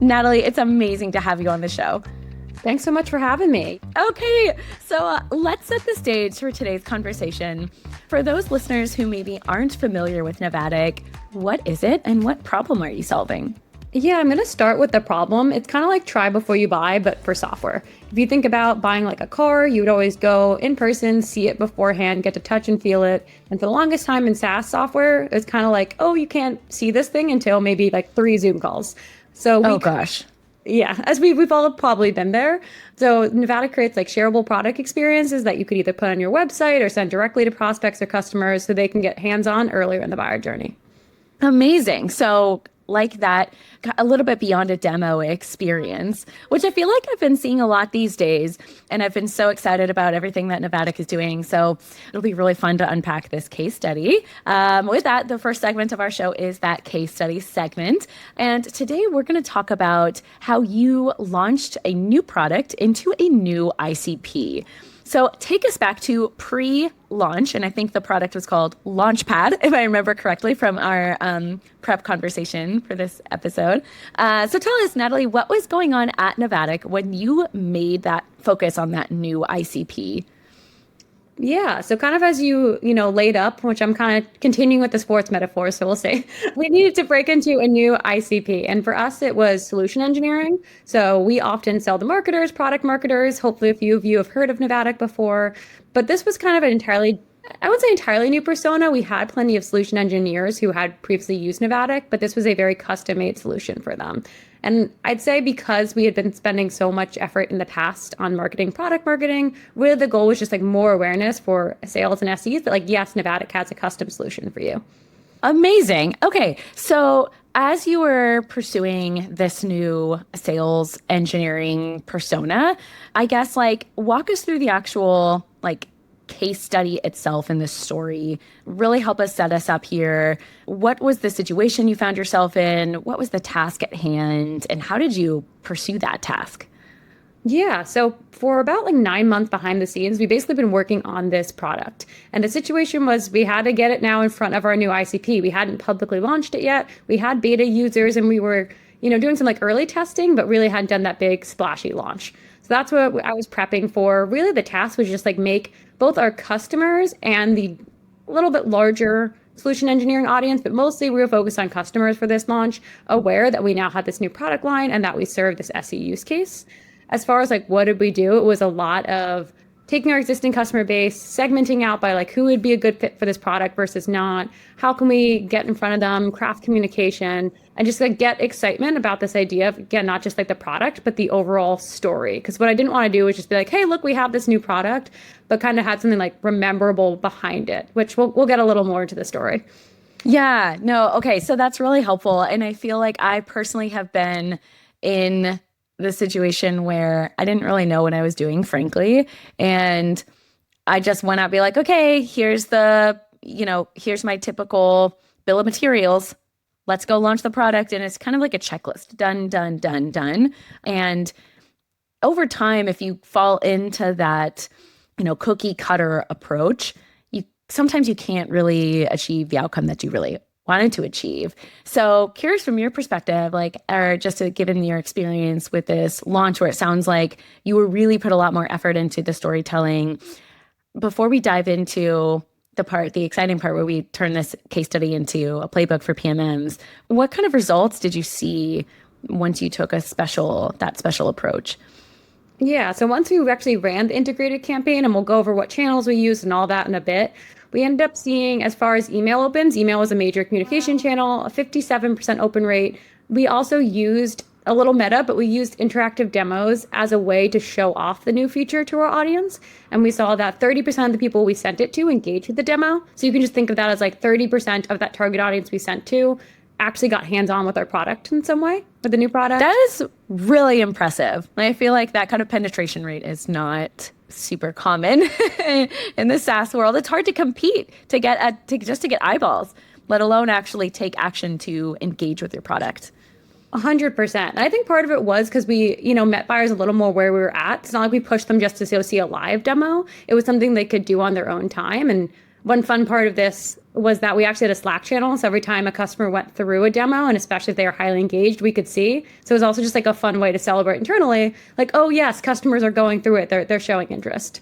Natalie, it's amazing to have you on the show. Thanks so much for having me. Okay, so let's set the stage for today's conversation. For those listeners who maybe aren't familiar with Navattic, what is it and what problem are you solving? Yeah, I'm going to start with the problem. It's kind of like try before you buy, but for software. If you think about buying like a car, you would always go in person, see it beforehand, get to touch and feel it. And for the longest time in SaaS software, it's kind of like, oh, you can't see this thing until maybe like 3 Zoom calls. Oh gosh. Yeah, as we've all probably been there. So Navattic creates like shareable product experiences that you could either put on your website or send directly to prospects or customers so they can get hands-on earlier in the buyer journey. Amazing. So like that, a little bit beyond a demo experience, which I feel like I've been seeing a lot these days. And I've been so excited about everything that Navattic is doing. So it'll be really fun to unpack this case study. With that, the first segment of our show is that case study segment. And today we're going to talk about how you launched a new product into a new ICP. So take us back to pre-launch, and I think the product was called Launchpad, if I remember correctly from our prep conversation for this episode. So tell us, Natalie, what was going on at Navattic when you made that focus on that new ICP? Yeah, so kind of as you laid up, which I'm kind of continuing with the sports metaphor, so we'll say, we needed to break into a new ICP. And for us, it was solution engineering. So we often sell to marketers, product marketers. Hopefully a few of you have heard of Navattic before. But this was kind of an I would say entirely new persona. We had plenty of solution engineers who had previously used Navattic, but this was a very custom-made solution for them. And I'd say because we had been spending so much effort in the past on marketing, product marketing, really the goal was just like more awareness for sales and SEs that like, yes, Navattic has a custom solution for you. Amazing. Okay. So as you were pursuing this new sales engineering persona, I guess like walk us through the actual like case study itself in this story. Really help us set us up here. What was the situation you found yourself in? What was the task at hand? And how did you pursue that task? Yeah, so for about like 9 months behind the scenes, we've basically been working on this product. And the situation was we had to get it now in front of our new ICP. We hadn't publicly launched it yet. We had beta users and we were, doing some like early testing, but really hadn't done that big splashy launch. So that's what I was prepping for. Really, the task was just like make both our customers and the little bit larger solution engineering audience, but mostly we were focused on customers for this launch, aware that we now had this new product line and that we serve this SE use case. As far as like what did we do, it was a lot of taking our existing customer base, segmenting out by like who would be a good fit for this product versus not, how can we get in front of them, craft communication, and just like get excitement about this idea of, again, not just like the product, but the overall story. Because what I didn't want to do was just be like, hey, look, we have this new product, but kind of had something like rememberable behind it, which we'll get a little more into the story. Yeah, no, okay. So that's really helpful. And I feel like I personally have been in the situation where I didn't really know what I was doing, frankly. And I just went out and be like, okay, here's here's my typical bill of materials. Let's go launch the product. And it's kind of like a checklist. Done, done, done, done. And over time, if you fall into that, cookie cutter approach, sometimes you can't really achieve the outcome that you really wanted to achieve. So curious from your perspective, or just given your experience with this launch where it sounds like you were really put a lot more effort into the storytelling. Before we dive into the exciting part where we turn this case study into a playbook for PMMs, what kind of results did you see once you took that special approach? Yeah, so once we actually ran the integrated campaign, and we'll go over what channels we used and all that in a bit, we ended up seeing, as far as email opens, email is a major communication channel, a 57% open rate. We also used a little meta, but we used interactive demos as a way to show off the new feature to our audience. And we saw that 30% of the people we sent it to engaged with the demo. So you can just think of that as like 30% of that target audience we sent to actually got hands-on with our product in some way, with the new product. That is really impressive. I feel like that kind of penetration rate is not super common in the SaaS world. It's hard to compete to get eyeballs, let alone actually take action to engage with your product. 100%. And I think part of it was because we, met buyers a little more where we were at. It's not like we pushed them just to see a live demo. It was something they could do on their own time. And one fun part of this was that we actually had a Slack channel. So every time a customer went through a demo, and especially if they were highly engaged, we could see. So it was also just like a fun way to celebrate internally. Like, oh yes, customers are going through it. They're showing interest.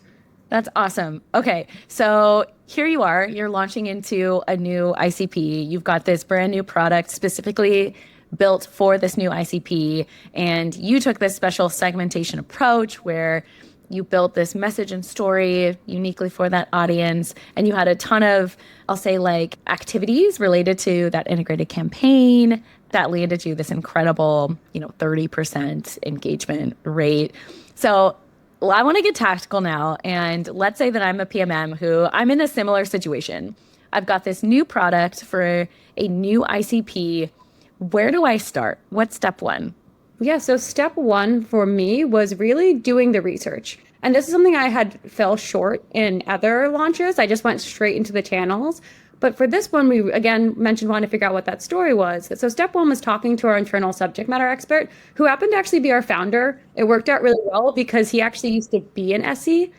That's awesome. Okay, so here you are. You're launching into a new ICP. You've got this brand new product specifically built for this new ICP, and you took this special segmentation approach where you built this message and story uniquely for that audience, and you had a ton of, I'll say, like activities related to that integrated campaign that landed you this incredible, 30% engagement rate. So well, I want to get tactical now. And let's say that I'm a PMM who I'm in a similar situation. I've got this new product for a new ICP. Where do I start? What's step one? Yeah, so step one for me was really doing the research. And this is something I had fell short in other launches. I just went straight into the channels. But for this one, we again mentioned wanting to figure out what that story was. So step one was talking to our internal subject matter expert, who happened to actually be our founder. It worked out really well because he actually used to be an SE.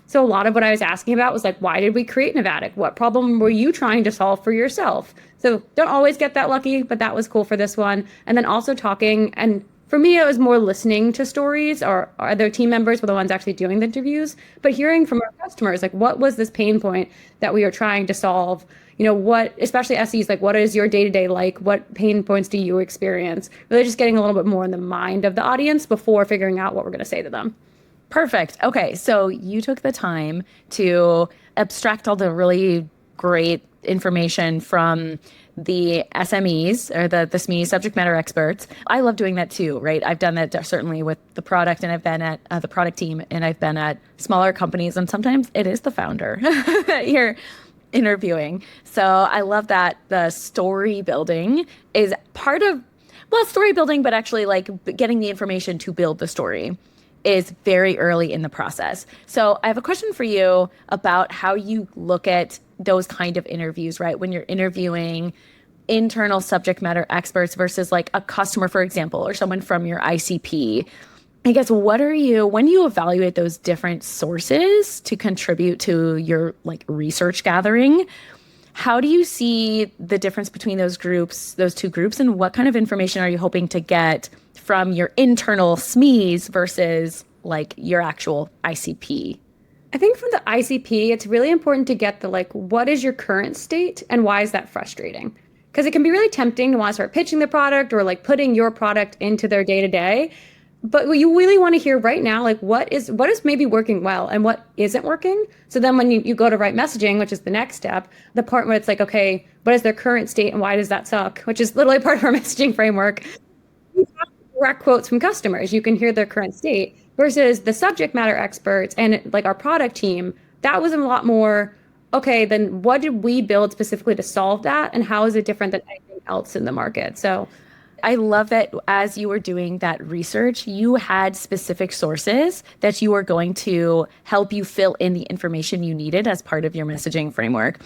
So a lot of what I was asking about was like, why did we create Navattic? What problem were you trying to solve for yourself? So don't always get that lucky, but that was cool for this one. And then also talking, and for me, it was more listening to stories, or other team members were the ones actually doing the interviews, but hearing from our customers, like what was this pain point that we are trying to solve? What, especially SEs, like what is your day-to-day like? What pain points do you experience? Really just getting a little bit more in the mind of the audience before figuring out what we're going to say to them. Perfect. Okay, so you took the time to abstract all the really great information from the SMEs or the SME subject matter experts. I love doing that too, right? I've done that certainly with the product, and I've been at the product team, and I've been at smaller companies, and sometimes it is the founder that you're interviewing. So I love that the story building is part of, well, story building, but actually like getting the information to build the story is very early in the process. So I have a question for you about how you look at those kind of interviews, right? When you're interviewing internal subject matter experts versus like a customer, for example, or someone from your ICP. I guess, when you evaluate those different sources to contribute to your like research gathering, how do you see the difference between those two groups, and what kind of information are you hoping to get from your internal SMEs versus like your actual ICP? I think from the ICP, it's really important to get the what is your current state and why is that frustrating? Because it can be really tempting to want to start pitching the product or like putting your product into their day to day. But what you really want to hear right now, like what is maybe working well and what isn't working. So then when you go to write messaging, which is the next step, the part where it's like, okay, what is their current state and why does that suck? Which is literally part of our messaging framework. You have direct quotes from customers. You can hear their current state versus the subject matter experts and like our product team. That was a lot more, okay, then what did we build specifically to solve that? And how is it different than anything else in the market? So I love that as you were doing that research, you had specific sources that you were going to help you fill in the information you needed as part of your messaging framework.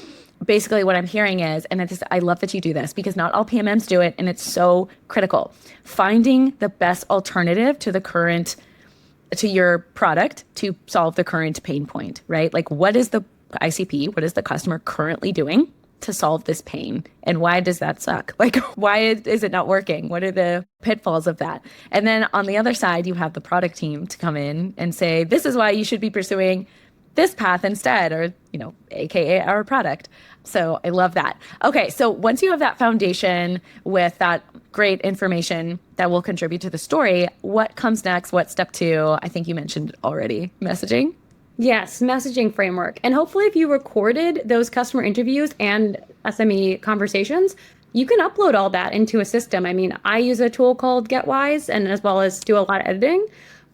Basically, what I'm hearing is, and I love that you do this because not all PMMs do it, and it's so critical. Finding the best alternative to your product to solve the current pain point, right? Like, what is the ICP, what is the customer currently doing to solve this pain, and why does that suck? Like, why is it not working? What are the pitfalls of that? And then on the other side, you have the product team to come in and say, this is why you should be pursuing this path instead, or AKA our product. So I love that. Okay, so once you have that foundation with that great information that will contribute to the story, what comes next? What's step two? I think you mentioned already, messaging. yes, messaging framework. And hopefully if you recorded those customer interviews and SME conversations, you can upload all that into a system. I mean, I use a tool called GetWise, and as well as do a lot of editing,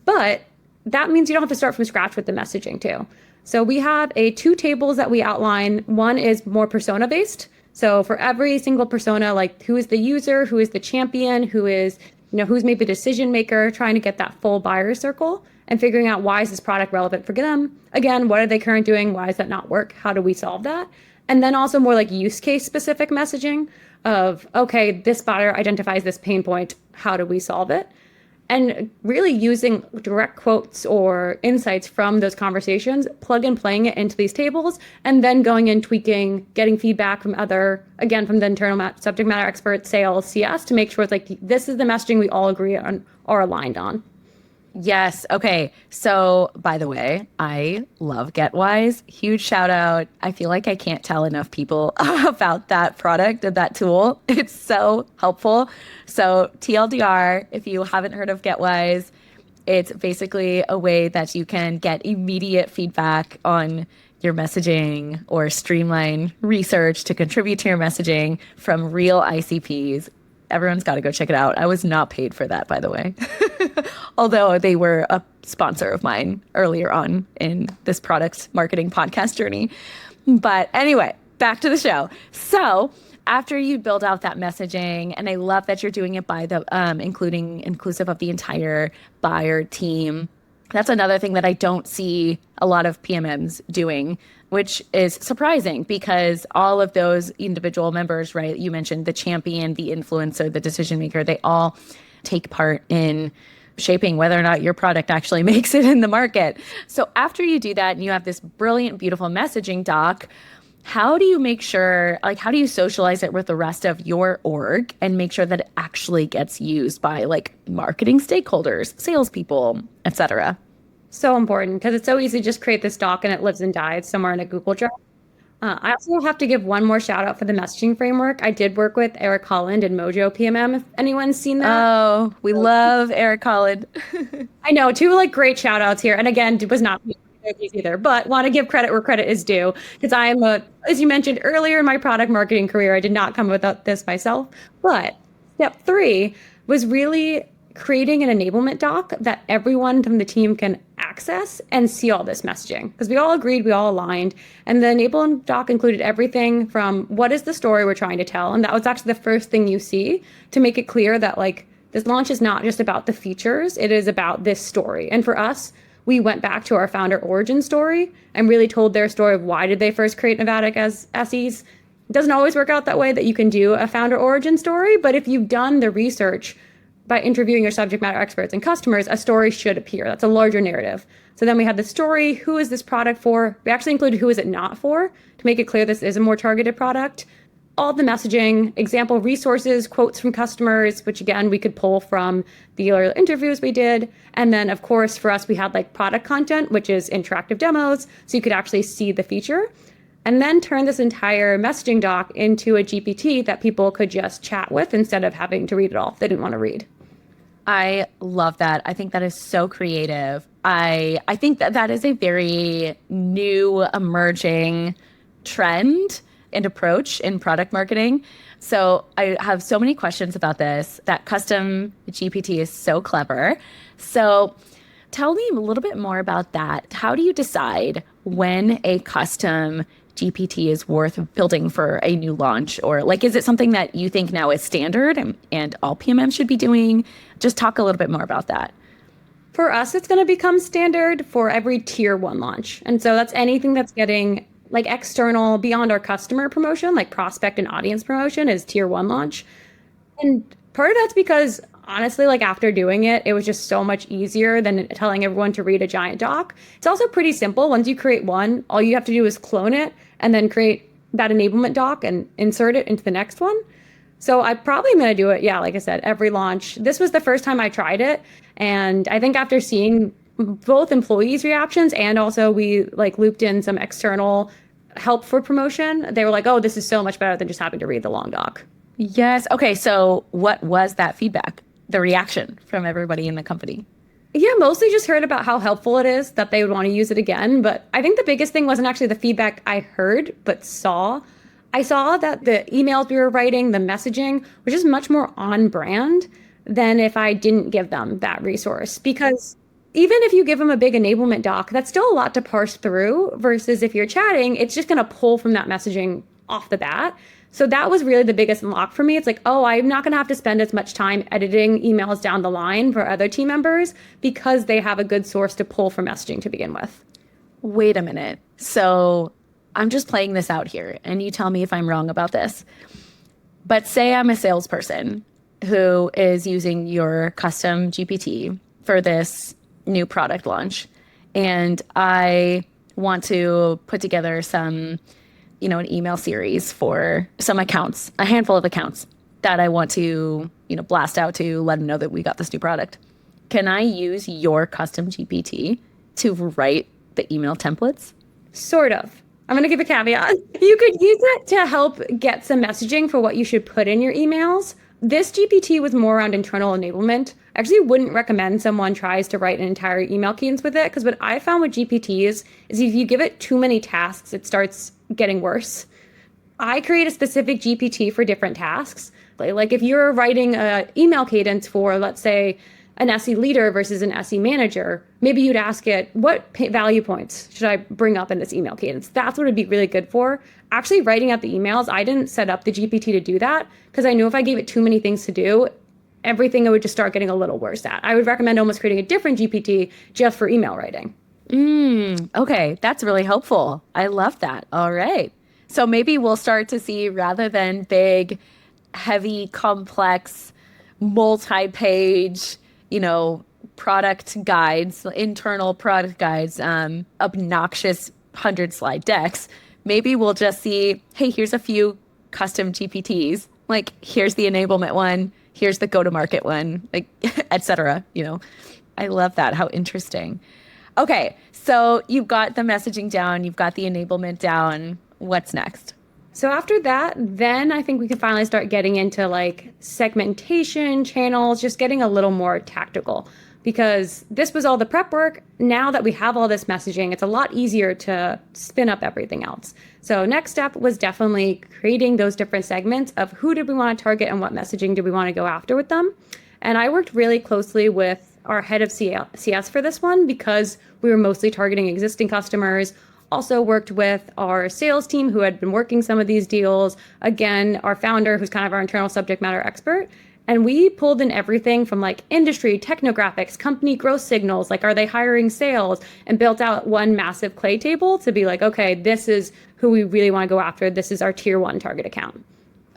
but that means you don't have to start from scratch with the messaging too. So we have two tables that we outline. One is more persona based. So for every single persona, like who is the user, who is the champion, who is, who's maybe the decision maker, trying to get that full buyer circle and figuring out why is this product relevant for them? Again, what are they currently doing? Why does that not work? How do we solve that? And then also more like use case specific messaging of, okay, this buyer identifies this pain point. How do we solve it? and really using direct quotes or insights from those conversations, plug and playing it into these tables, and then going in, tweaking, getting feedback from again, from the internal subject matter experts, sales, CS, to make sure it's like, this is the messaging we all agree on or aligned on. Yes. Okay. So, by the way, I love GetWise. Huge shout out. I feel like I can't tell enough people about that product and that tool. It's so helpful. So, TLDR, if you haven't heard of GetWise, it's basically a way that you can get immediate feedback on your messaging or streamline research to contribute to your messaging from real ICPs. Everyone's got to go check it out. I was not paid for that, by the way, although they were a sponsor of mine earlier on in this product marketing podcast journey. But anyway, back to the show. So after you build out that messaging, and I love that you're doing it by the inclusive of the entire buyer team. That's another thing that I don't see a lot of PMMs doing, which is surprising because all of those individual members, right? You mentioned the champion, the influencer, the decision maker, they all take part in shaping whether or not your product actually makes it in the market. So after you do that and you have this brilliant, beautiful messaging doc, how do you make sure, like, how do you socialize it with the rest of your org and make sure that it actually gets used by like marketing stakeholders, salespeople, etc.? So important because it's so easy to just create this doc and it lives and dies somewhere in a Google Drive. I also have to give one more shout out for the messaging framework. I did work with Eric Holland and Mojo PMM, if anyone's seen that. Oh, we love Eric Holland. I know, two like great shout outs here. And again, it was not either, but want to give credit where credit is due because I am as you mentioned earlier in my product marketing career, I did not come without this myself. But step 3 was really creating an enablement doc that everyone from the team can access and see all this messaging because we all agreed, we all aligned. And the enablement doc included everything from what is the story we're trying to tell. And that was actually the first thing you see to make it clear that like this launch is not just about the features, it is about this story. And for us, we went back to our founder origin story and really told their story of why did they first create Navattic as SEs. It doesn't always work out that way that you can do a founder origin story, but if you've done the research by interviewing your subject matter experts and customers, a story should appear. That's a larger narrative. So then we had the story, who is this product for? We actually included who is it not for to make it clear this is a more targeted product. All the messaging, example resources, quotes from customers, which again, we could pull from the earlier interviews we did. And then of course, for us, we had like product content, which is interactive demos. So you could actually see the feature and then turn this entire messaging doc into a GPT that people could just chat with instead of having to read it all if they didn't want to read. I love that. I think that is so creative. I think that that is a very new emerging trend and approach in product marketing. So I have so many questions about this. That custom GPT is so clever. So tell me a little bit more about that. How do you decide when a custom GPT is worth building for a new launch? Or like, is it something that you think now is standard and all PMM should be doing? Just talk a little bit more about that. For us, it's going to become standard for every tier 1 launch. And so that's anything that's getting like external beyond our customer promotion, like prospect and audience promotion is tier 1 launch. And part of that's because honestly, like after doing it, it was just so much easier than telling everyone to read a giant doc. It's also pretty simple. Once you create one, all you have to do is clone it and then create that enablement doc and insert it into the next one. So I probably am going to do it, yeah, like I said, every launch. This was the first time I tried it. And I think after seeing both employees' reactions and also we like looped in some external help for promotion, they were like, oh, this is so much better than just having to read the long doc. Yes. Okay. So what was that feedback? The reaction from everybody in the company? Yeah, mostly just heard about how helpful it is that they would want to use it again. But I think the biggest thing wasn't actually the feedback I heard, but saw. I saw that the emails we were writing, the messaging, was just much more on brand than if I didn't give them that resource. Because even if you give them a big enablement doc, that's still a lot to parse through versus if you're chatting, it's just going to pull from that messaging off the bat. So that was really the biggest unlock for me. It's like, oh, I'm not going to have to spend as much time editing emails down the line for other team members because they have a good source to pull from messaging to begin with. Wait a minute. So I'm just playing this out here and you tell me if I'm wrong about this. But say I'm a salesperson who is using your custom GPT for this new product launch. And I want to put together some, an email series for some accounts, a handful of accounts that I want to, blast out to let them know that we got this new product. Can I use your custom GPT to write the email templates? Sort of. I'm going to give a caveat. You could use it to help get some messaging for what you should put in your emails. This GPT was more around internal enablement. I actually wouldn't recommend someone tries to write an entire email cadence with it, because what I found with GPTs is if you give it too many tasks, it starts getting worse. I create a specific GPT for different tasks. Like if you're writing an email cadence for, let's say, an SE leader versus an SE manager, maybe you'd ask it, what value points should I bring up in this email cadence? That's what it'd be really good for. Actually, writing out the emails, I didn't set up the GPT to do that because I knew if I gave it too many things to do, everything it would just start getting a little worse at. I would recommend almost creating a different GPT just for email writing. Okay, that's really helpful. I love that. All right. So maybe we'll start to see, rather than big, heavy, complex, multi-page, product guides, internal product guides, obnoxious 100-slide decks, maybe we'll just see, hey, here's a few custom GPTs. Like, here's the enablement one, here's the go-to-market one, like, etc. I love that. How interesting. Okay, so you've got the messaging down, you've got the enablement down. What's next? So after that, then I think we can finally start getting into like segmentation, channels, just getting a little more tactical, because this was all the prep work. Now that we have all this messaging, it's a lot easier to spin up everything else. So next step was definitely creating those different segments of who did we want to target and what messaging did we want to go after with them. And I worked really closely with our head of CS for this one, because we were mostly targeting existing customers. Also worked with our sales team who had been working some of these deals. Again, our founder, who's kind of our internal subject matter expert. And we pulled in everything from like industry, technographics, company growth signals, like are they hiring sales, and built out one massive clay table to be like, okay, this is who we really want to go after. This is our tier 1 target account.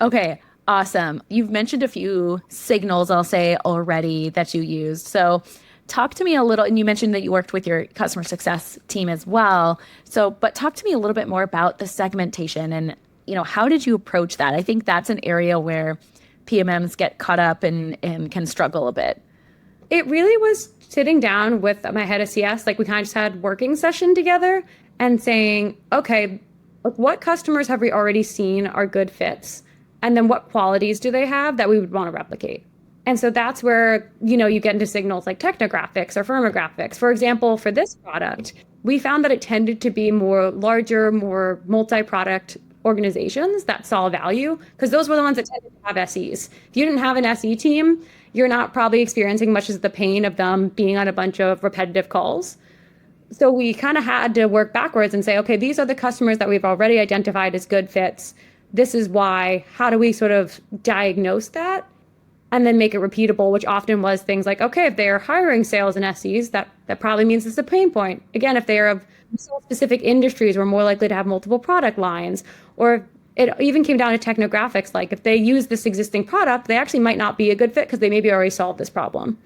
Okay, awesome. You've mentioned a few signals, I'll say, already that you used. So talk to me a little, and you mentioned that you worked with your customer success team as well. But talk to me a little bit more about the segmentation and, how did you approach that? I think that's an area where PMMs get caught up and can struggle a bit. It really was sitting down with my head of CS, like we kind of just had working session together and saying, okay, what customers have we already seen are good fits? And then what qualities do they have that we would want to replicate? And so that's where, you get into signals like technographics or firmographics. For example, for this product, we found that it tended to be more larger, more multi-product organizations that saw value, because those were the ones that tended to have SEs. If you didn't have an SE team, you're not probably experiencing much of the pain of them being on a bunch of repetitive calls. So we kind of had to work backwards and say, okay, these are the customers that we've already identified as good fits. This is why. How do we sort of diagnose that? And then make it repeatable, which often was things like, okay, if they're hiring sales and SEs, that probably means it's a pain point. Again, if they're of specific industries, we're more likely to have multiple product lines. Or it even came down to technographics, like if they use this existing product, they actually might not be a good fit because they maybe already solved this problem.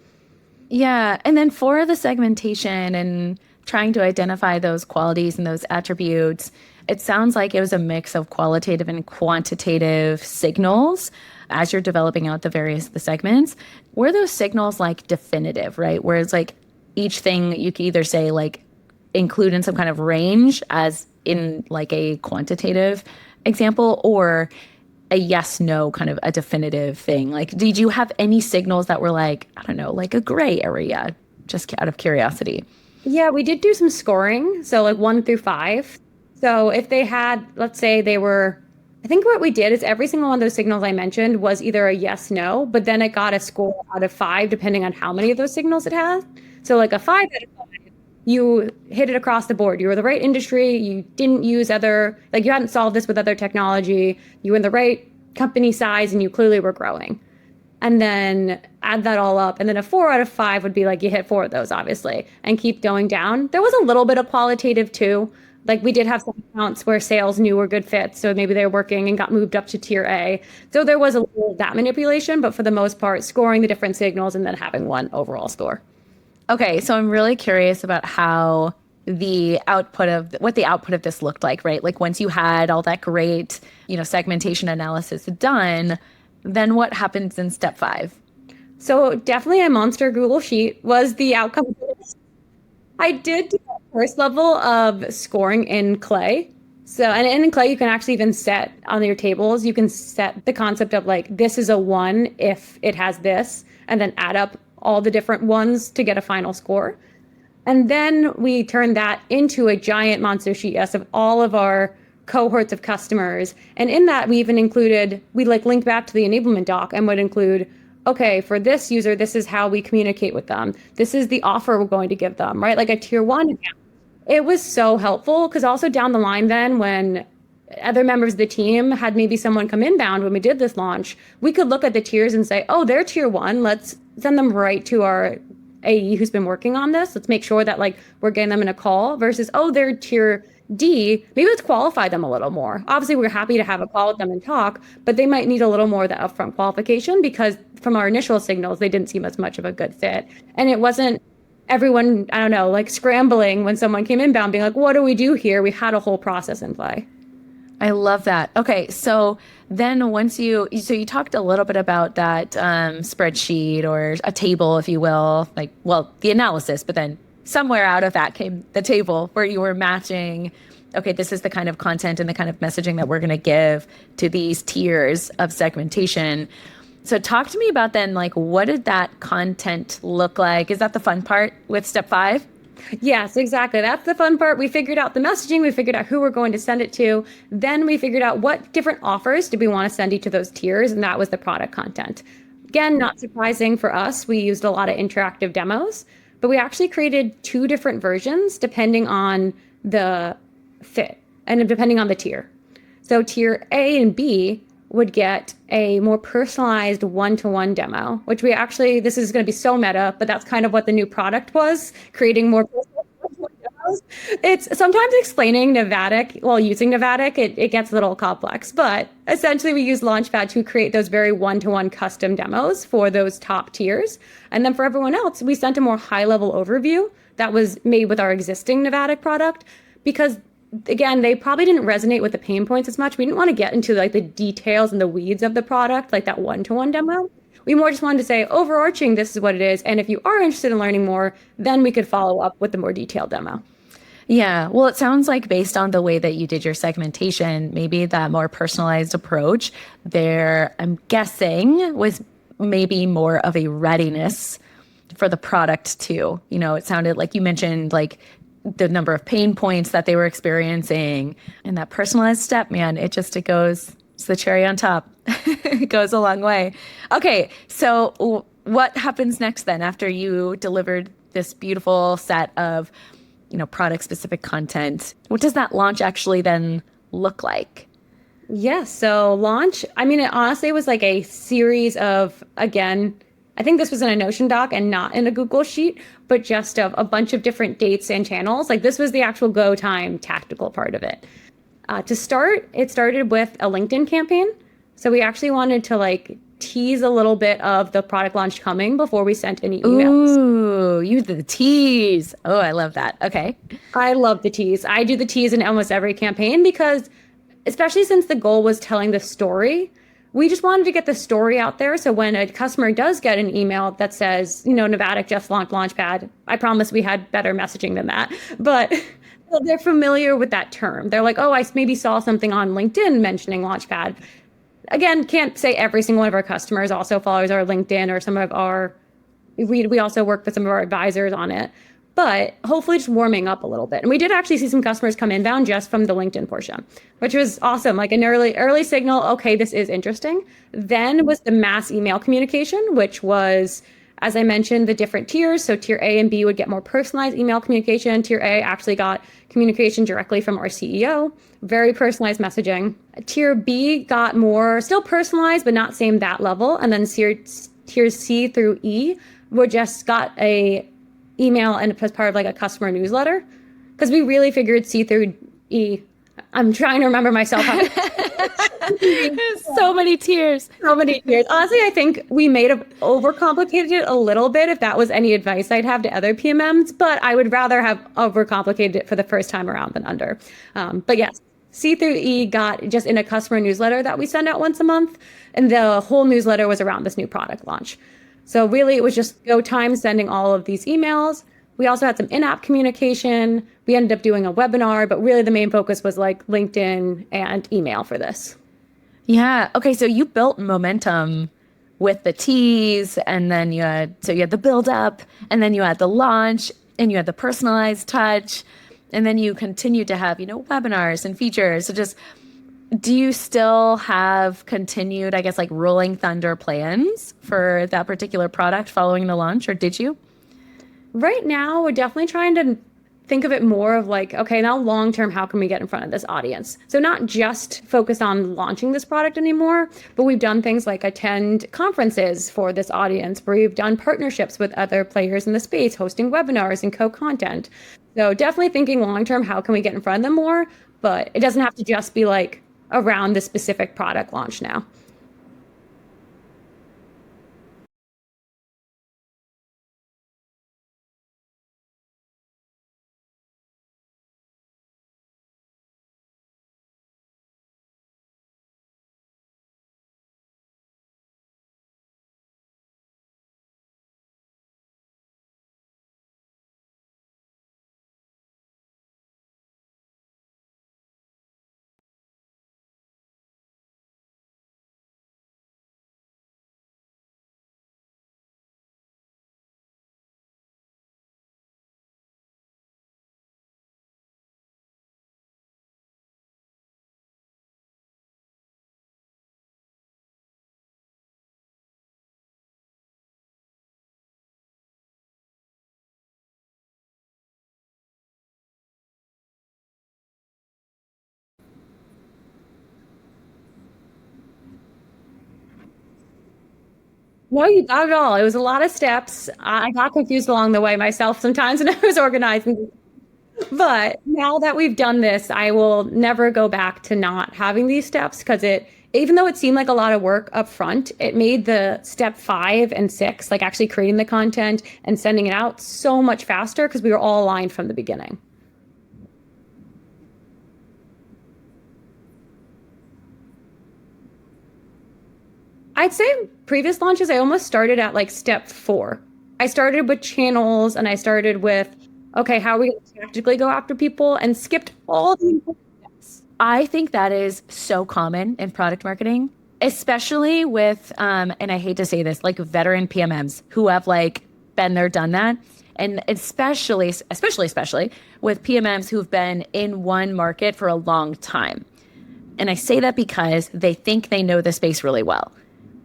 Yeah. And then for the segmentation and trying to identify those qualities and those attributes, it sounds like it was a mix of qualitative and quantitative signals as you're developing out the segments. Were those signals like definitive, right? Where it's like each thing you could either say like include in some kind of range, as in like a quantitative example, or a yes, no kind of a definitive thing. Like, did you have any signals that were like, I don't know, like a gray area, just out of curiosity? Yeah, we did do some scoring. So like 1 through 5. So if they had, let's say they were, I think what we did is every single one of those signals I mentioned was either a yes, no, but then it got a score out of 5 depending on how many of those signals it had. So like a 5 out of 5, you hit it across the board. You were the right industry. You didn't use you hadn't solved this with other technology. You were in the right company size and you clearly were growing. and then add that all up. And then a 4 out of 5 would be like you hit 4 of those, obviously, and keep going down. There was a little bit of qualitative too. Like we did have some accounts where sales knew were good fits. So maybe they were working and got moved up to tier A. So there was a little of that manipulation, but for the most part, scoring the different signals and then having one overall score. Okay, so I'm really curious about how the output of what the output of this looked like, right? Like once you had all that great, segmentation analysis done, then what happens in step 5? So definitely a monster Google sheet was the outcome of this. I did do that first level of scoring in Clay. So, and in Clay, you can actually even set on your tables, you can set the concept of like, this is a 1 if it has this, and then add up all the different ones to get a final score. And then we turned that into a giant monster sheet, yes, of all of our cohorts of customers. And in that, we even included, we like linked back to the enablement doc and would include, okay, for this user, this is how we communicate with them. This is the offer we're going to give them, right? Like a tier 1 account. It was so helpful because also down the line then when other members of the team had maybe someone come inbound when we did this launch, we could look at the tiers and say, oh, they're tier 1. Let's send them right to our AE who's been working on this. Let's make sure that like we're getting them in a call versus, oh, they're tier D. Maybe let's qualify them a little more. Obviously, we're happy to have a call with them and talk, but they might need a little more of the upfront qualification because from our initial signals, they didn't seem as much of a good fit. And it wasn't everyone, I don't know, like scrambling when someone came inbound being like, what do we do here? We had a whole process in play. I love that. Okay, so then you talked a little bit about that spreadsheet or a table, if you will, like, well, the analysis, but then somewhere out of that came the table where you were matching, okay, this is the kind of content and the kind of messaging that we're going to give to these tiers of segmentation. So talk to me about then, like, what did that content look like? Is that the fun part with step 5? Yes, exactly. That's the fun part. We figured out the messaging. We figured out who we're going to send it to. Then we figured out what different offers do we want to send each of those tiers. And that was the product content. Again, not surprising for us. We used a lot of interactive demos, but we actually created 2 different versions depending on the fit and depending on the tier. So tier A and B would get a more personalized one-to-one demo, which this is going to be so meta, but that's kind of what the new product was, creating more personalized one-to-one demos. It's sometimes explaining Navattic, while using Navattic, it gets a little complex, but essentially we use Launchpad to create those very one-to-one custom demos for those top tiers. And then for everyone else, we sent a more high-level overview that was made with our existing Navattic product because again, they probably didn't resonate with the pain points as much. We didn't want to get into like the details and the weeds of the product, like that one-to-one demo. We more just wanted to say, overarching, this is what it is. And if you are interested in learning more, then we could follow up with the more detailed demo. Yeah, well, it sounds like based on the way that you did your segmentation, maybe that more personalized approach there, I'm guessing, was maybe more of a readiness for the product too. It sounded like you mentioned like the number of pain points that they were experiencing and that personalized step, man, it's the cherry on top. It goes a long way. Okay, so what happens next then after you delivered this beautiful set of, product specific content? What does that launch actually then look like? Yes, so launch, it honestly was like a series of, again, I think this was in a Notion doc and not in a Google sheet, but just of a bunch of different dates and channels. Like this was the actual go time tactical part of it. To start, it started with a LinkedIn campaign. So we actually wanted to like tease a little bit of the product launch coming before we sent any emails. Ooh, you did the tease. Oh, I love that. Okay. I love the tease. I do the tease in almost every campaign because especially since the goal was telling the story, we just wanted to get the story out there. So when a customer does get an email that says, Navattic just launched Launchpad, I promise we had better messaging than that. But they're familiar with that term. They're like, oh, I maybe saw something on LinkedIn mentioning Launchpad. Again, can't say every single one of our customers also follows our LinkedIn or some of our, we also work with some of our advisors on it. But hopefully just warming up a little bit. And we did actually see some customers come inbound just from the LinkedIn portion, which was awesome. Like an early signal, okay, this is interesting. Then was the mass email communication, which was As I mentioned, the different tiers. So tier A and B would get more personalized email communication. Tier A actually got communication directly from our CEO, very personalized messaging. Tier B got more, still personalized, but not same that level. And then tiers C through E would just got a email and as part of like a customer newsletter. Because we really figured C through E. I'm trying to remember myself. So many tiers. So many tiers. Honestly, I think we may have overcomplicated it a little bit if that was any advice I'd have to other PMMs, but I would rather have overcomplicated it for the first time around than under. But yes, C through E got just in a customer newsletter that we send out once a month, and the whole newsletter was around this new product launch. So really, it was just go time sending all of these emails. We also had some in-app communication. We ended up doing a webinar, but really the main focus was like LinkedIn and email for this. Yeah. Okay. So you built momentum with the tease, and then you had the build up, and then you had the launch, and you had the personalized touch, and then you continued to have, webinars and features. So just, do you still have continued, I guess, like rolling thunder plans for that particular product following the launch, or did you? Right now, we're definitely trying to think of it more of like, okay, now long term, how can we get in front of this audience? So not just focused on launching this product anymore, but we've done things like attend conferences for this audience, where we've done partnerships with other players in the space, hosting webinars and co-content. So definitely thinking long term, how can we get in front of them more? But it doesn't have to just be like around the specific product launch now. No, you got it all. It was a lot of steps. I got confused along the way myself sometimes when I was organizing. But now that we've done this, I will never go back to not having these steps because even though it seemed like a lot of work up front, it made the step 5 and 6, like actually creating the content and sending it out, so much faster because we were all aligned from the beginning. I'd say previous launches, I almost started at like step 4. I started with channels and I started with, okay, how are we going to tactically go after people, and skipped all the important steps. I think that is so common in product marketing, especially with, and I hate to say this, like veteran PMMs who have like been there, done that. And especially with PMMs who've been in one market for a long time. And I say that because they think they know the space really well.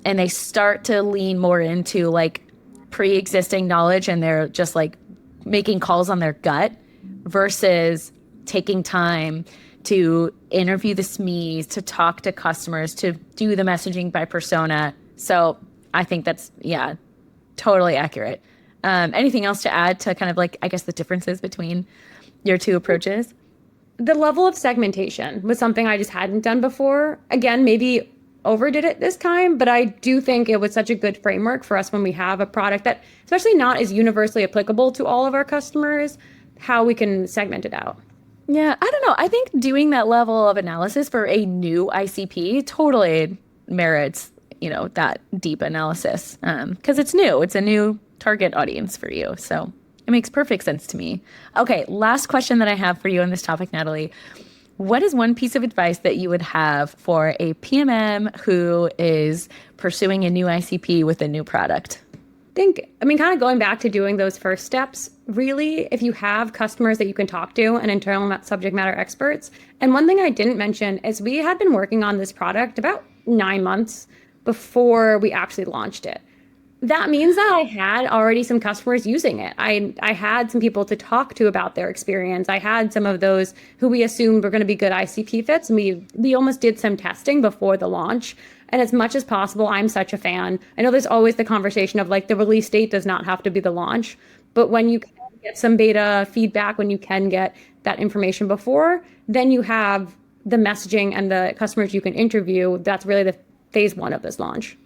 And they start to lean more into like pre-existing knowledge, and they're just like making calls on their gut versus taking time to interview the SMEs, to talk to customers, to do the messaging by persona. So I think that's, yeah, totally accurate. Anything else to add to kind of like, I guess, the differences between your two approaches? The level of segmentation was something I just hadn't done before. Again, maybe overdid it this time, but I do think it was such a good framework for us when we have a product that, especially not as universally applicable to all of our customers, how we can segment it out. Yeah, I don't know. I think doing that level of analysis for a new ICP totally merits, that deep analysis, because it's new. It's a new target audience for you. So it makes perfect sense to me. Okay, last question that I have for you on this topic, Natalie. What is one piece of advice that you would have for a PMM who is pursuing a new ICP with a new product? Kind of going back to doing those first steps, really, if you have customers that you can talk to and internal subject matter experts. And one thing I didn't mention is we had been working on this product about 9 months before we actually launched it. That means that I had already some customers using it. I had some people to talk to about their experience. I had some of those who we assumed were going to be good ICP fits, and we almost did some testing before the launch. And as much as possible, I'm such a fan. I know there's always the conversation of like the release date does not have to be the launch, but when you can get some beta feedback, when you can get that information before, then you have the messaging and the customers you can interview. That's really the phase one of this launch.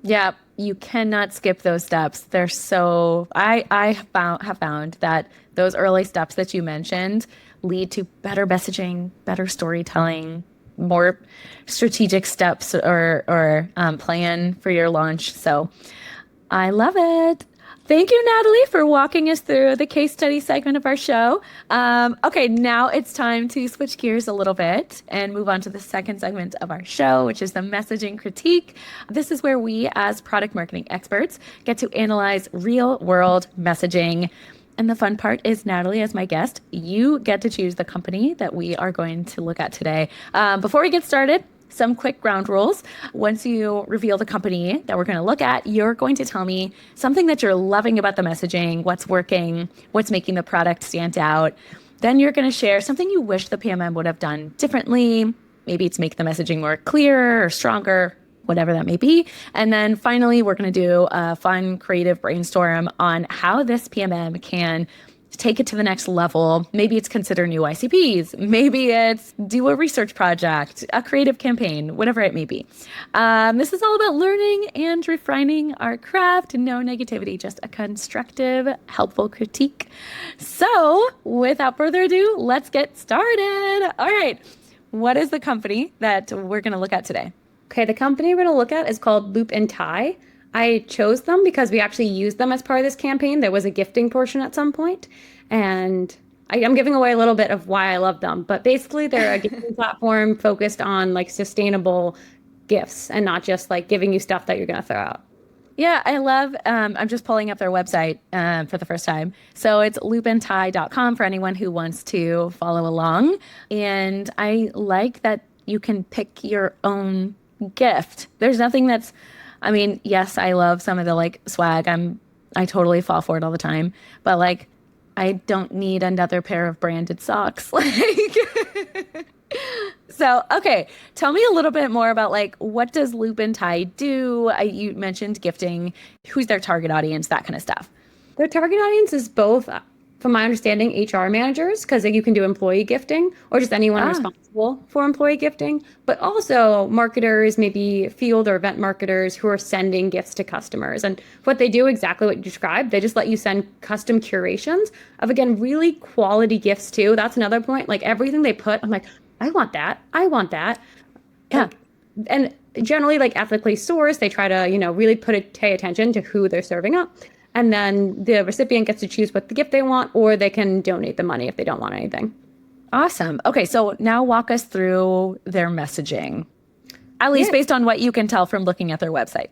Yeah, you cannot skip those steps. They're so I have found that those early steps that you mentioned lead to better messaging, better storytelling, more strategic steps or plan for your launch. So I love it. Thank you, Natalie, for walking us through the case study segment of our show. Okay, now it's time to switch gears a little bit and move on to the second segment of our show, which is the messaging critique. This is where we, as product marketing experts, get to analyze real world messaging. And the fun part is, Natalie, as my guest, you get to choose the company that we are going to look at today. Before we get started, some quick ground rules. Once you reveal the company that we're going to look at, you're going to tell me something that you're loving about the messaging, what's working, what's making the product stand out. Then you're going to share something you wish the PMM would have done differently. Maybe it's make the messaging more clear or stronger, whatever that may be. And then finally, we're going to do a fun, creative brainstorm on how this PMM can take it to the next level. Maybe it's consider new ICPs. Maybe it's do a research project, a creative campaign, whatever it may be. This is all about learning and refining our craft. No negativity, just a constructive, helpful critique. So without further ado, let's get started. All right. What is the company that we're going to look at today? Okay, the company we're going to look at is called Loop and Tie. I chose them because we actually used them as part of this campaign. There was a gifting portion at some point, and I'm giving away a little bit of why I love them. But basically, they're a gifting platform focused on like sustainable gifts and not just like giving you stuff that you're going to throw out. Yeah, I love, I'm just pulling up their website for the first time. So it's loopandtie.com for anyone who wants to follow along. And I like that you can pick your own gift. There's nothing that's, I mean, yes, I love some of the like swag. I totally fall for it all the time. But like, I don't need another pair of branded socks. Like, so, okay, tell me a little bit more about like, what does Loop and Tie do? You mentioned gifting. Who's their target audience? That kind of stuff. Their target audience is both, from my understanding, HR managers, because you can do employee gifting or just anyone responsible for employee gifting, but also marketers, maybe field or event marketers who are sending gifts to customers. And what they do, exactly what you described, they just let you send custom curations of, again, really quality gifts too. That's another point. Like everything they put, I'm like, I want that. I want that. Yeah. And generally like ethically sourced, they try to, really pay attention to who they're serving up. And then the recipient gets to choose what the gift they want, or they can donate the money if they don't want anything. Awesome. Okay, so now walk us through their messaging, at least based on what you can tell from looking at their website.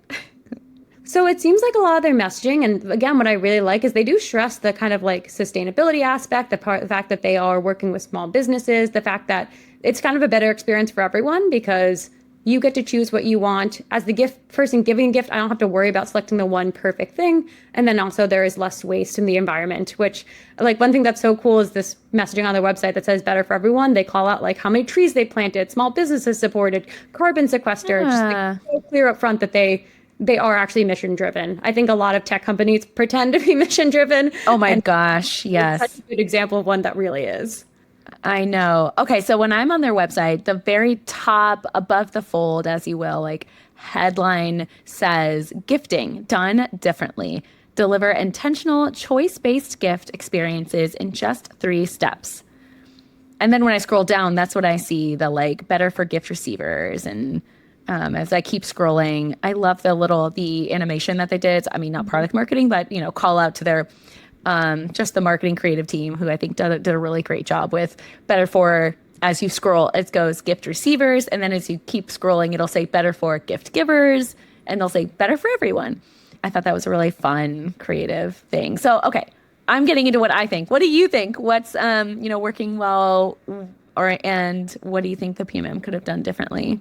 So it seems like a lot of their messaging, and again, what I really like is they do stress the kind of like sustainability aspect, the fact that they are working with small businesses, the fact that it's kind of a better experience for everyone because you get to choose what you want. As the gift person giving a gift, I don't have to worry about selecting the one perfect thing. And then also there is less waste in the environment, which like one thing that's so cool is this messaging on their website that says better for everyone. They call out like how many trees they planted, small businesses supported, carbon sequestered, just like, so clear up front that they are actually mission driven. I think a lot of tech companies pretend to be mission driven. Oh my gosh, yes. That's such a good example of one that really is. I know. Okay, so when I'm on their website, the very top above the fold, as you will, like headline says gifting done differently. Deliver intentional choice-based gift experiences in just 3 steps. And then when I scroll down, that's what I see, the like better for gift receivers. And as I keep scrolling, I love the animation that they did. I mean, not product marketing, but call out to their just the marketing creative team, who I think did a really great job with better for, as you scroll, it goes gift receivers. And then as you keep scrolling, it'll say better for gift givers, and they'll say better for everyone. I thought that was a really fun, creative thing. So, okay, I'm getting into what I think. What do you think? What's, working well, and what do you think the PMM could have done differently?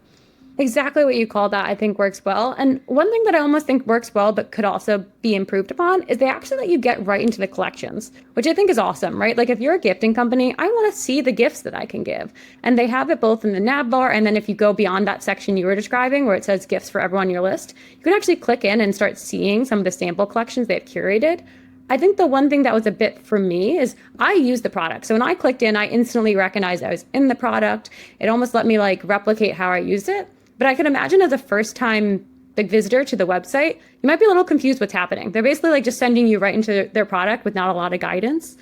Exactly what you call that, I think works well. And one thing that I almost think works well, but could also be improved upon, is they actually let you get right into the collections, which I think is awesome, right? Like if you're a gifting company, I want to see the gifts that I can give. And they have it both in the nav bar. And then if you go beyond that section you were describing, where it says gifts for everyone on your list, you can actually click in and start seeing some of the sample collections they've curated. I think the one thing that was a bit for me is I use the product. So when I clicked in, I instantly recognized I was in the product. It almost let me like replicate how I used it. But I can imagine as a first time like visitor to the website, you might be a little confused what's happening. They're basically like just sending you right into their product with not a lot of guidance.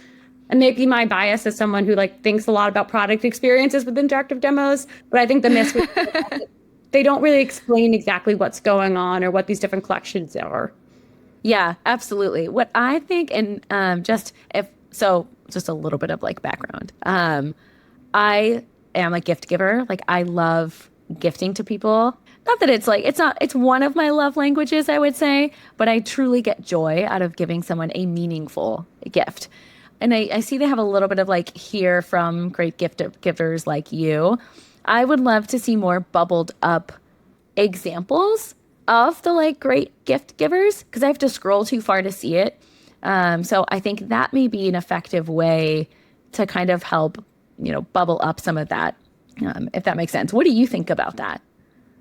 And maybe my bias as someone who like thinks a lot about product experiences with interactive demos, but I think the miss was they don't really explain exactly what's going on or what these different collections are. Yeah, absolutely. What I think, and just a little bit of like background. I am a gift giver. Like I love gifting to people. Not that it's one of my love languages, I would say, but I truly get joy out of giving someone a meaningful gift. And I see they have a little bit of like here from great givers like you. I would love to see more bubbled up examples of the like great gift givers because I have to scroll too far to see it. So I think that may be an effective way to kind of help, bubble up some of that, if that makes sense. What do you think about that?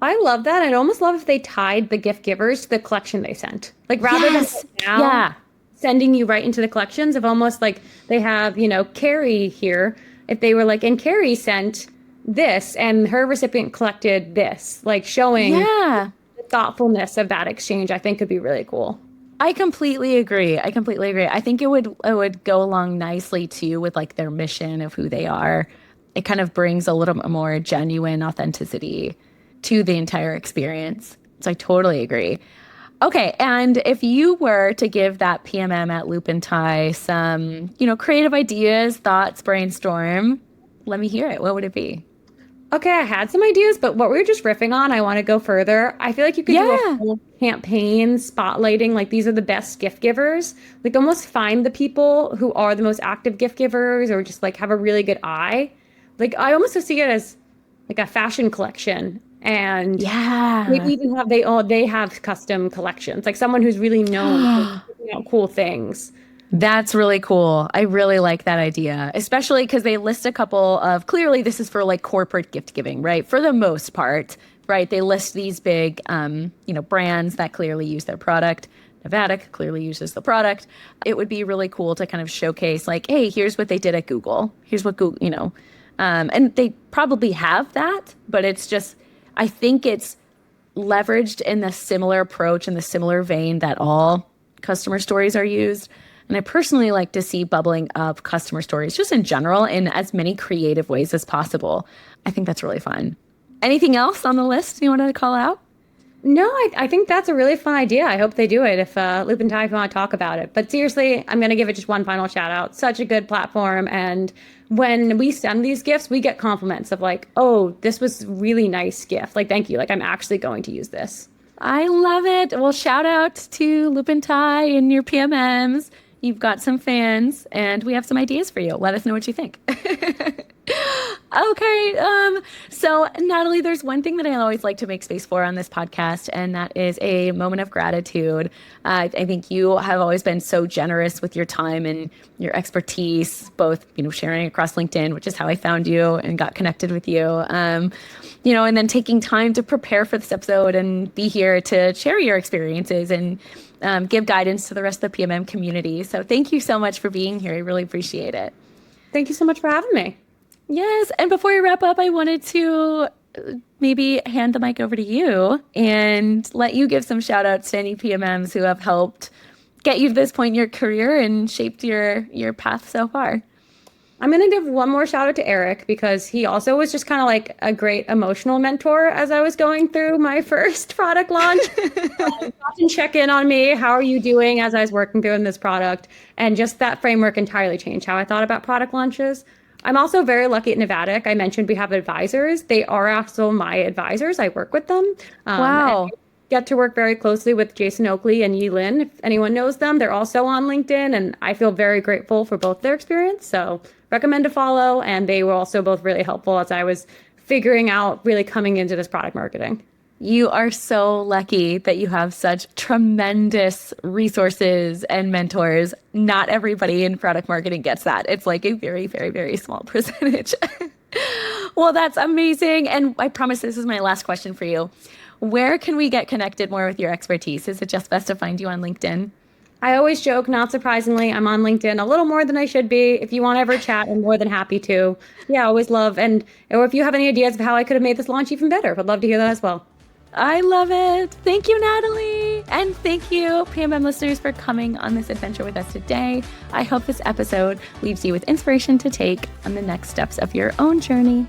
I love that. I'd almost love if they tied the gift givers to the collection they sent. Like rather than now Yeah. sending you right into the collections of almost like they have, Carrie here. If they were like, and Carrie sent this and her recipient collected this, like showing Yeah. the thoughtfulness of that exchange, I think could be really cool. I completely agree. I think it would go along nicely too with like their mission of who they are. It kind of brings a little bit more genuine authenticity to the entire experience. So I totally agree. Okay, and if you were to give that PMM at Loop and Tie some, creative ideas, thoughts, brainstorm, let me hear it. What would it be? Okay, I had some ideas, but what we were just riffing on, I want to go further. I feel like you could do Yeah. a whole campaign spotlighting, like these are the best gift givers. Like almost find the people who are the most active gift givers or just like have a really good eye. Like I almost see it as like a fashion collection and maybe Yeah. even have they have custom collections, like someone who's really known for putting out cool things. That's really cool. I really like that idea, especially because they list a couple of clearly this is for like corporate gift giving, right? For the most part, right? They list these big, brands that clearly use their product. Navattic clearly uses the product. It would be really cool to kind of showcase like, hey, here's what they did at Google. Here's what Google, and they probably have that, but it's just, I think it's leveraged in the similar approach in the similar vein that all customer stories are used. And I personally like to see bubbling up customer stories just in general in as many creative ways as possible. I think that's really fun. Anything else on the list you wanted to call out? No, I think that's a really fun idea. I hope they do it if Loop and Ty want to talk about it. But seriously, I'm going to give it just one final shout out. Such a good platform. And when we send these gifts, we get compliments of like, oh, this was really nice gift. Like, thank you. Like, I'm actually going to use this. I love it. Well, shout out to Loop and Tie and your PMMs. You've got some fans, and we have some ideas for you. Let us know what you think. Okay. So Natalie, there's one thing that I always like to make space for on this podcast, and that is a moment of gratitude. I think you have always been so generous with your time and your expertise, both, sharing across LinkedIn, which is how I found you and got connected with you. And then taking time to prepare for this episode and be here to share your experiences and give guidance to the rest of the PMM community. So thank you so much for being here. I really appreciate it. Thank you so much for having me. Yes. And before we wrap up, I wanted to maybe hand the mic over to you and let you give some shout outs to any PMMs who have helped get you to this point in your career and shaped your path so far. I'm going to give one more shout out to Eric because he also was just kind of like a great emotional mentor as I was going through my first product launch. Often check in on me. How are you doing as I was working through in this product? And just that framework entirely changed how I thought about product launches. I'm also very lucky at Navattic. I mentioned we have advisors. They are also my advisors. I work with them. Wow. Get to work very closely with Jason Oakley and Yi Lin. If anyone knows them, they're also on LinkedIn, and I feel very grateful for both their experience. So recommend to follow. And they were also both really helpful as I was figuring out really coming into this product marketing. You are so lucky that you have such tremendous resources and mentors. Not everybody in product marketing gets that. It's like a very, very, very small percentage. Well, that's amazing. And I promise this is my last question for you. Where can we get connected more with your expertise? Is it just best to find you on LinkedIn? I always joke, not surprisingly, I'm on LinkedIn a little more than I should be. If you want to ever chat, I'm more than happy to. Yeah, I always love. Or if you have any ideas of how I could have made this launch even better, would love to hear that as well. I love it. Thank you, Natalie. And thank you, PMM listeners, for coming on this adventure with us today. I hope this episode leaves you with inspiration to take on the next steps of your own journey.